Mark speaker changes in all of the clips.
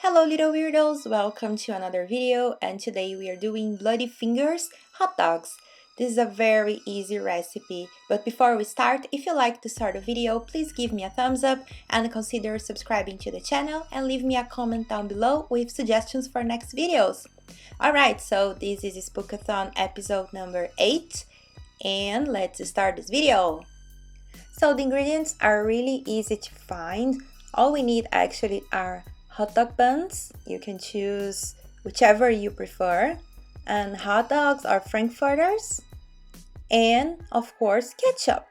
Speaker 1: Hello little weirdos, welcome to another video, and today we are doing bloody fingers hot dogs. This is a very easy recipe, but before we start, if you like to start a video, please give me a thumbs up and consider subscribing to the channel and leave me a comment down below with suggestions for next videos. Alright, so this is Spookathon episode number 8 and let's start this video. So the ingredients are really easy to find. All we need actually are hot dog buns. You can choose whichever you prefer, and hot dogs or frankfurters, and of course ketchup.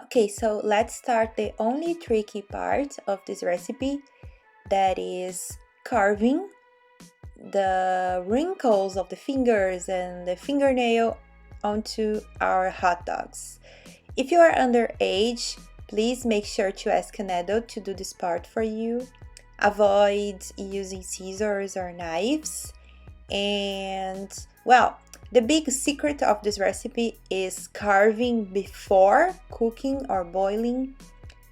Speaker 1: Okay, so let's start the only tricky part of this recipe, that is carving the wrinkles of the fingers and the fingernail onto our hot dogs. If you are underage, please make sure to ask an adult to do this part for you. Avoid using scissors or knives. And well, the big secret of this recipe is carving before cooking or boiling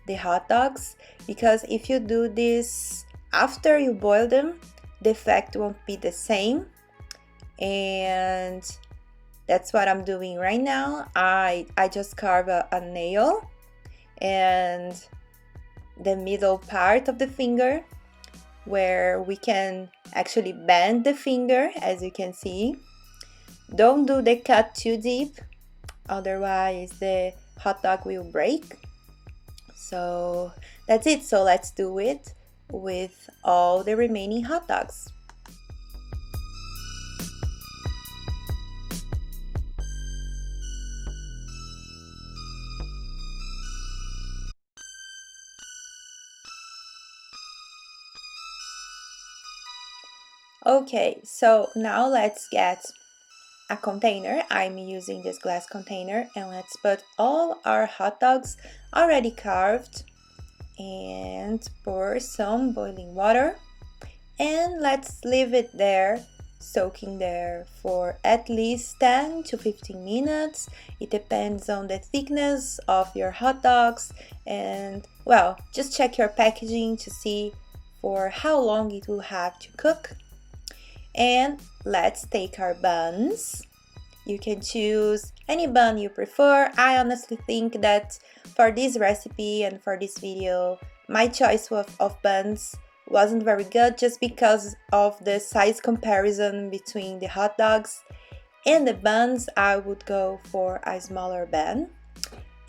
Speaker 1: the hot dogs, because if you do this after you boil them, the effect won't be the same. And that's what I'm doing right now. I just carve a nail and the middle part of the finger, where we can actually bend the finger, as you can see. Don't do the cut too deep, otherwise the hot dog will break. So that's it. So let's do it with all the remaining hot dogs. Okay, so now let's get a container. I'm using this glass container, and let's put all our hot dogs already carved and pour some boiling water, and let's leave it there, soaking there for at least 10 to 15 minutes. It depends on the thickness of your hot dogs, and well, just check your packaging to see for how long it will have to cook. And let's take our buns. You can choose any bun you prefer. I honestly think that for this recipe and for this video, my choice of buns wasn't very good, just because of the size comparison between the hot dogs and the buns. I would go for a smaller bun.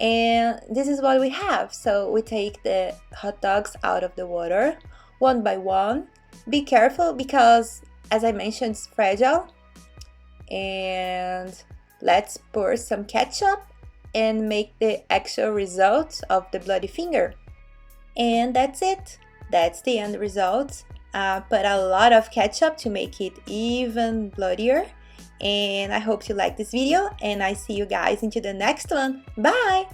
Speaker 1: And this is what we have. So we take the hot dogs out of the water one by one. Be careful, because as I mentioned, it's fragile. And let's pour some ketchup and make the actual result of the bloody finger. And that's it. That's the end result. Put a lot of ketchup to make it even bloodier. And I hope you like this video, and I see you guys into the next one. Bye!